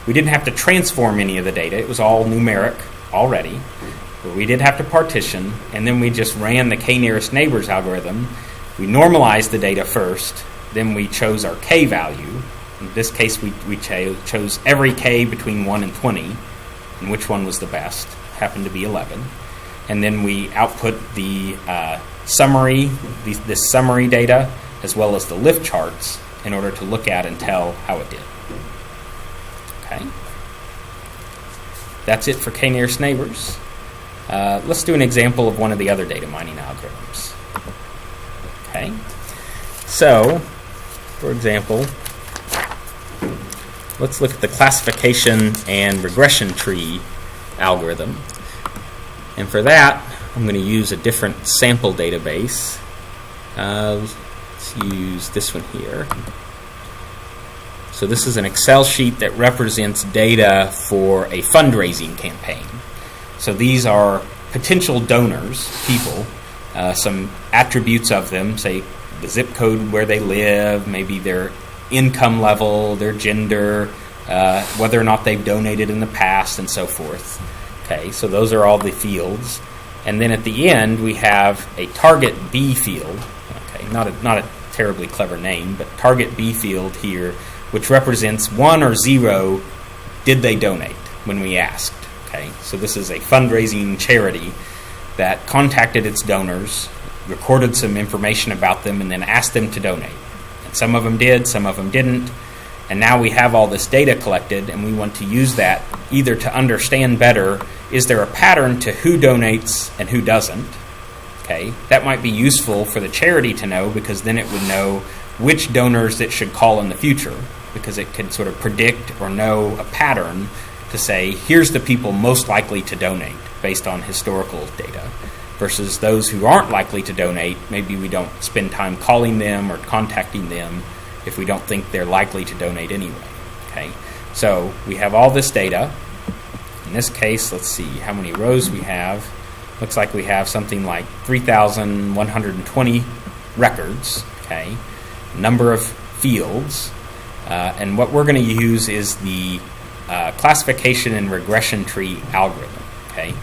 We didn't have to transform any of the data. It was all numeric already. But we did have to partition, and then we just ran the k-nearest neighbors algorithm. We normalized the data first, then we chose our k value. In this case, we chose every k between 1 and 20, and which one was the best. Happened to be 11. And then we output the summary, this summary data, as well as the lift charts in order to look at and tell how it did. Okay. That's it for k-nearest neighbors. Let's do an example of one of the other data mining algorithms. Okay. So, for example, let's look at the classification and regression tree algorithm. And for that, I'm going to use a different sample database. Let's use this one here. So this is an Excel sheet that represents data for a fundraising campaign. So these are potential donors, people, some attributes of them, say the zip code where they live, maybe their income level, their gender, whether or not they've donated in the past, and so forth. Okay, so those are all the fields. And then at the end, we have a target B field. Okay, not a terribly clever name, but target B field here, which represents 1 or 0, did they donate when we asked. Okay, so this is a fundraising charity that contacted its donors, recorded some information about them, and then asked them to donate. And some of them did, some of them didn't. And now we have all this data collected, and we want to use that either to understand better, is there a pattern to who donates and who doesn't? Okay, that might be useful for the charity to know, because then it would know which donors it should call in the future, because it could sort of predict or know a pattern to say, here's the people most likely to donate based on historical data, versus those who aren't likely to donate. Maybe we don't spend time calling them or contacting them if we don't think they're likely to donate anyway. Okay, so we have all this data. In this case, let's see how many rows we have. Looks like we have something like 3,120 records. Okay, number of fields, and what we're going to use is the classification and regression tree algorithm. Okay,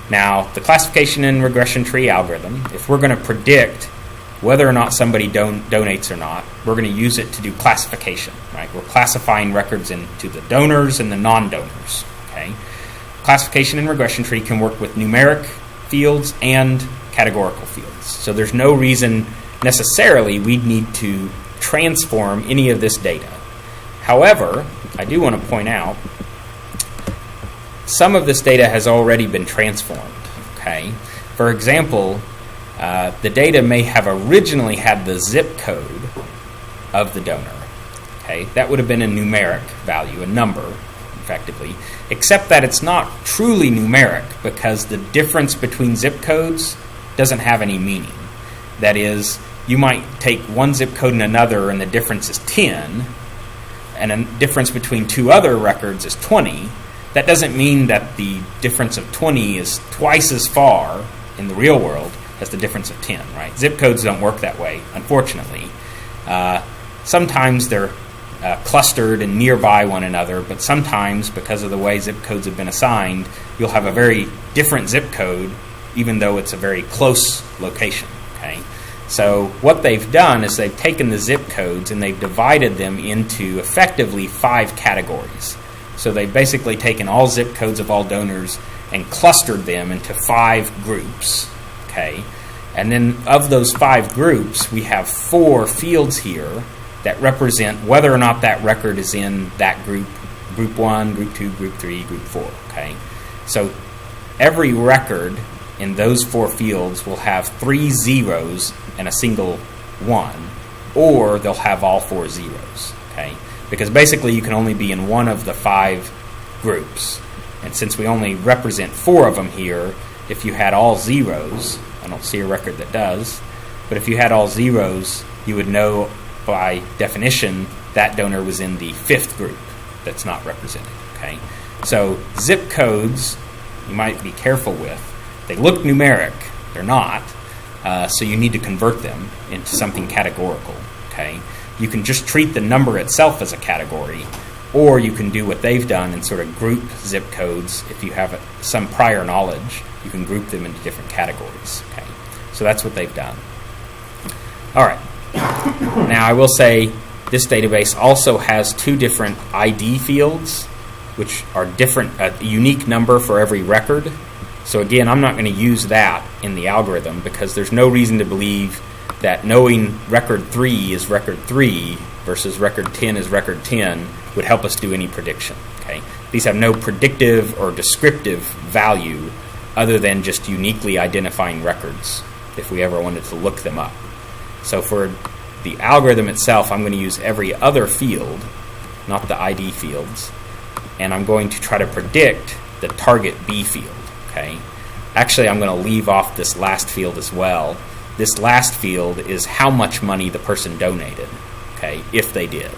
now the classification and regression tree algorithm, if we're going to predict whether or not somebody donates or not, we're going to use it to do classification. Right, we're classifying records into the donors and the non-donors. Okay, classification and regression tree can work with numeric fields and categorical fields. So there's no reason necessarily we'd need to transform any of this data. However, I do want to point out some of this data has already been transformed. Okay, for example, the data may have originally had the zip code of the donor. Okay, that would have been a numeric value, a number, effectively, except that it's not truly numeric because the difference between zip codes doesn't have any meaning. That is, you might take one zip code and another and the difference is 10, and a difference between two other records is 20. That doesn't mean that the difference of 20 is twice as far in the real world as the difference of 10, right? Zip codes don't work that way, unfortunately. Sometimes they're clustered and nearby one another, but sometimes, because of the way zip codes have been assigned, you'll have a very different zip code, even though it's a very close location. Okay, so what they've done is they've taken the zip codes and they've divided them into effectively 5 categories. So they've basically taken all zip codes of all donors and clustered them into 5 groups. Okay, and then of those 5 groups, we have 4 fields here that represent whether or not that record is in that group, group 1, group 2, group 3, group 4. Okay, so every record in those 4 fields will have 3 zeros and a single 1, or they'll have all 4 zeros. Okay, because basically you can only be in one of the 5 groups, and since we only represent 4 of them here, if you had all zeros, I don't see a record that does, but if you had all zeros, you would know by definition that donor was in the 5th group that's not represented. Okay, so zip codes you might be careful with. They look numeric, they're not, so you need to convert them into something categorical. Okay, you can just treat the number itself as a category, or you can do what they've done and sort of group zip codes. If you have some prior knowledge, you can group them into different categories. Okay, so that's what they've done. All right. Now, I will say this database also has 2 different ID fields, which are different, a unique number for every record. So again, I'm not going to use that in the algorithm because there's no reason to believe that knowing record 3 is record 3 versus record 10 is record 10 would help us do any prediction. Okay, these have no predictive or descriptive value other than just uniquely identifying records if we ever wanted to look them up. So for the algorithm itself, I'm going to use every other field, not the ID fields, and I'm going to try to predict the target B field. Okay, actually, I'm going to leave off this last field as well. This last field is how much money the person donated. Okay, if they did.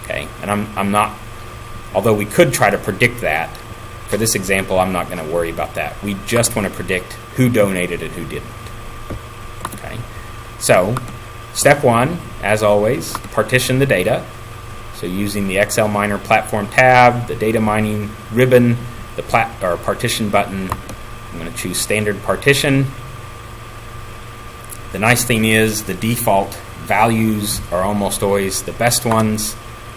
Okay, and I'm not. Although we could try to predict that, for this example, I'm not going to worry about that. We just want to predict who donated and who didn't. Okay, so step 1, as always, partition the data. So using the XLMiner platform tab, the data mining ribbon, the partition button, I'm going to choose standard partition. The nice thing is the default values are almost always the best ones.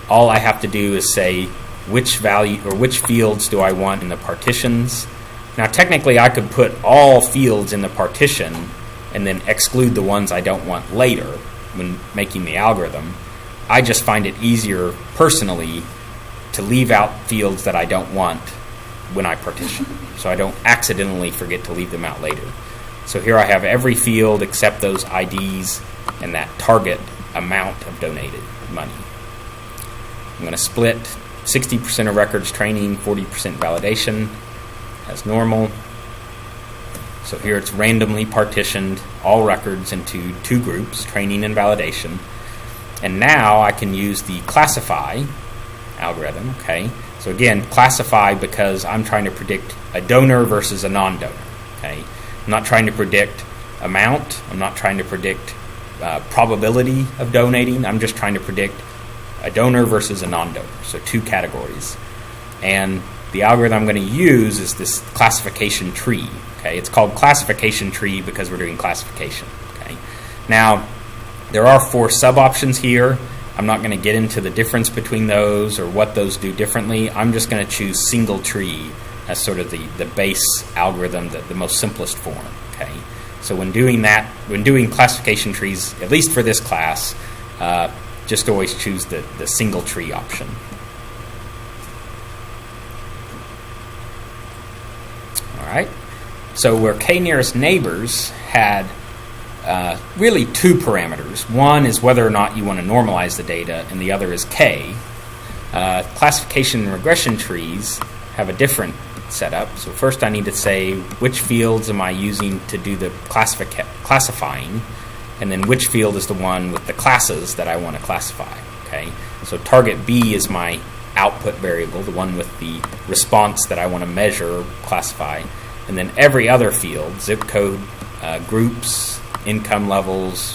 All I have to do is say which value or which fields do I want in the partitions. Now technically I could put all fields in the partition and then exclude the ones I don't want later when making the algorithm. I just find it easier personally to leave out fields that I don't want when I partition, so I don't accidentally forget to leave them out later. So here I have every field except those IDs and that target amount of donated money. I'm going to split 60% of records training, 40% validation as normal. So here it's randomly partitioned all records into 2 groups, training and validation. And now I can use the classify algorithm. Okay, so again, classify because I'm trying to predict a donor versus a non-donor. Okay, I'm not trying to predict amount. I'm not trying to predict probability of donating. I'm just trying to predict a donor versus a non-donor. So 2 categories. And the algorithm I'm going to use is this classification tree. Okay, it's called classification tree because we're doing classification. Okay, now there are 4 sub-options here. I'm not going to get into the difference between those or what those do differently. I'm just going to choose single tree as sort of the base algorithm, the most simplest form. Okay, so when doing that, when doing classification trees, at least for this class, just always choose the single tree option. right? So where k-nearest neighbors had really two parameters. One is whether or not you want to normalize the data, and the other is k. Classification and regression trees have a different setup. So first I need to say which fields am I using to do the classifying, and then which field is the one with the classes that I want to classify. Okay, so target B is my output variable, the one with the response that I want to measure, classify, and then every other field, zip code, groups, income levels,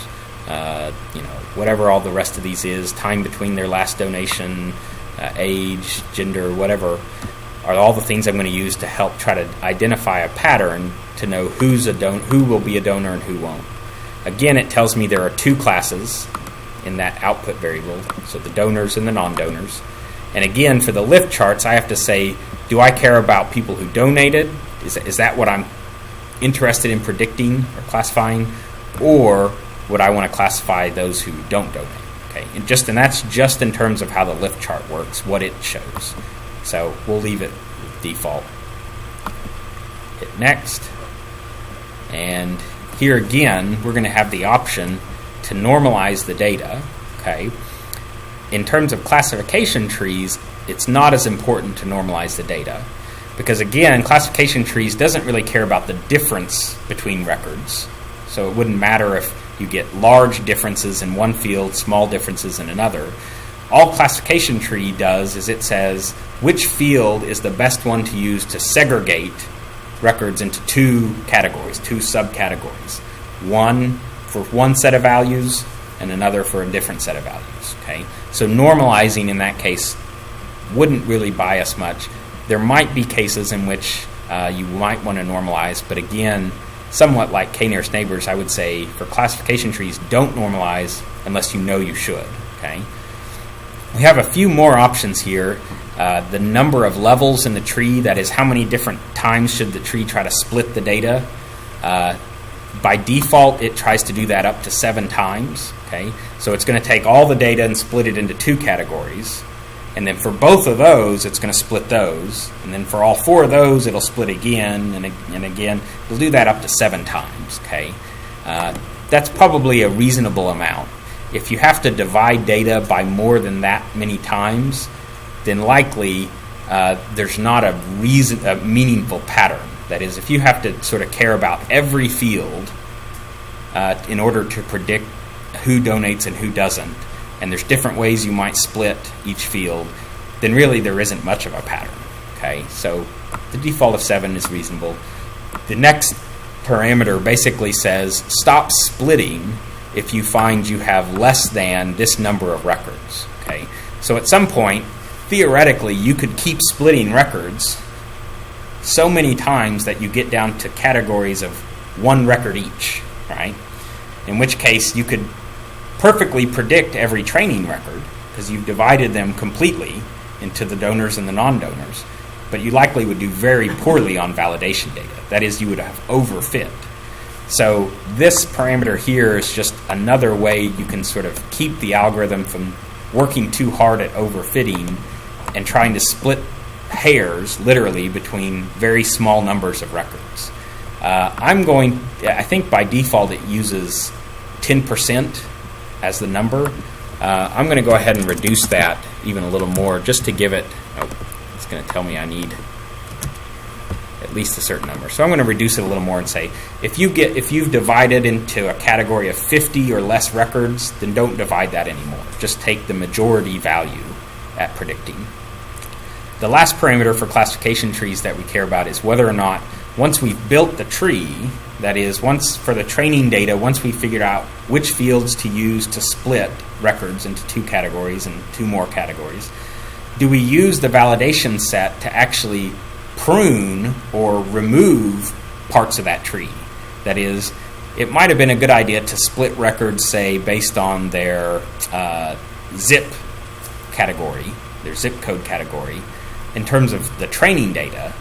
whatever all the rest of these is, time between their last donation, age, gender, whatever, are all the things I'm going to use to help try to identify a pattern to know who will be a donor and who won't. Again, it tells me there are two classes in that output variable, so the donors and the non-donors. And again, for the lift charts, I have to say, do I care about people who donated? Is that what I'm interested in predicting or classifying? Or would I want to classify those who don't donate? Okay, and that's just in terms of how the lift chart works, what it shows. So we'll leave it default. Hit next. And here again, we're going to have the option to normalize the data. Okay. In terms of classification trees, it's not as important to normalize the data because, again, classification trees doesn't really care about the difference between records. So it wouldn't matter if you get large differences in one field, small differences in another. All classification tree does is it says which field is the best one to use to segregate records into two categories, two subcategories. One for one set of values and another for a different set of values. Okay, so normalizing in that case wouldn't really buy us much. There might be cases in which you might want to normalize, but again, somewhat like k-nearest neighbors, I would say for classification trees, don't normalize unless you know you should. Okay, we have a few more options here. The number of levels in the tree, that is how many different times should the tree try to split the data. By default, it tries to do that up to 7 times. Okay, so it's going to take all the data and split it into 2 categories. And then for both of those, it's going to split those. And then for all 4 of those, it'll split again and again. It'll do that up to 7 times. Okay, that's probably a reasonable amount. If you have to divide data by more than that many times, then likely there's not a meaningful pattern. That is, if you have to sort of care about every field in order to predict who donates and who doesn't, and there's different ways you might split each field, then really there isn't much of a pattern. Okay, so the default of 7 is reasonable. The next parameter basically says stop splitting if you find you have less than this number of records. Okay, so at some point, theoretically, you could keep splitting records so many times that you get down to categories of 1 record each, right? In which case you could perfectly predict every training record because you've divided them completely into the donors and the non-donors, but you likely would do very poorly on validation data. That is, you would have overfit. So this parameter here is just another way you can sort of keep the algorithm from working too hard at overfitting and trying to split hairs, literally, between very small numbers of records. I think by default it uses 10% as the number. I'm going to go ahead and reduce that even a little more just to give it, it's going to tell me I need at least a certain number. So I'm going to reduce it a little more and say, if you've divided into a category of 50 or less records, then don't divide that anymore. Just take the majority value at predicting. The last parameter for classification trees that we care about is whether or not, once we've built the tree, that is, once for the training data, once we figured out which fields to use to split records into 2 categories and 2 more categories, do we use the validation set to actually prune or remove parts of that tree? That is, it might have been a good idea to split records, say, based on their zip category, their zip code category, in terms of the training data.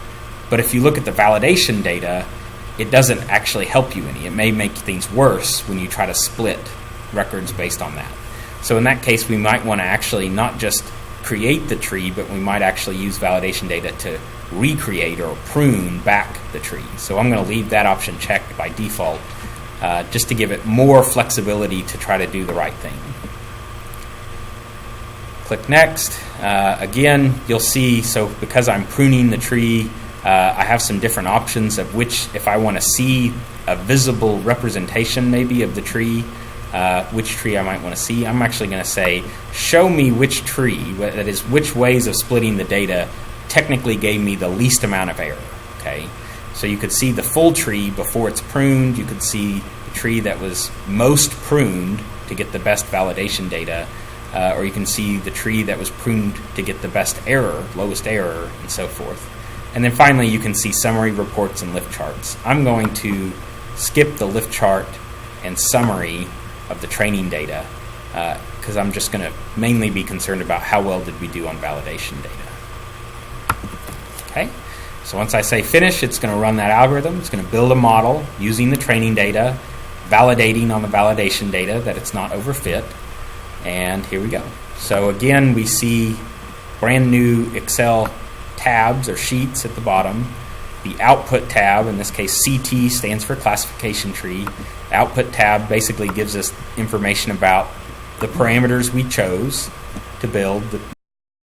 But if you look at the validation data, it doesn't actually help you any. It may make things worse when you try to split records based on that. So in that case, we might want to actually not just create the tree, but we might actually use validation data to recreate or prune back the tree. So I'm going to leave that option checked by default, just to give it more flexibility to try to do the right thing. Click Next. Again, you'll see, so because I'm pruning the tree, I have some different options of which, if I want to see a visible representation maybe of the tree, which tree I might want to see. I'm actually going to say, show me which tree, that is, which ways of splitting the data technically gave me the least amount of error. Okay, so you could see the full tree before it's pruned. You could see the tree that was most pruned to get the best validation data, or you can see the tree that was pruned to get the best error, lowest error, and so forth. And then finally, you can see summary reports and lift charts. I'm going to skip the lift chart and summary of the training data because I'm just going to mainly be concerned about how well did we do on validation data. Okay, so once I say finish, it's going to run that algorithm. It's going to build a model using the training data, validating on the validation data that it's not overfit. And here we go. So again, we see brand new Excel tabs or sheets at the bottom. The output tab, in this case CT stands for classification tree. Output tab basically gives us information about the parameters we chose to build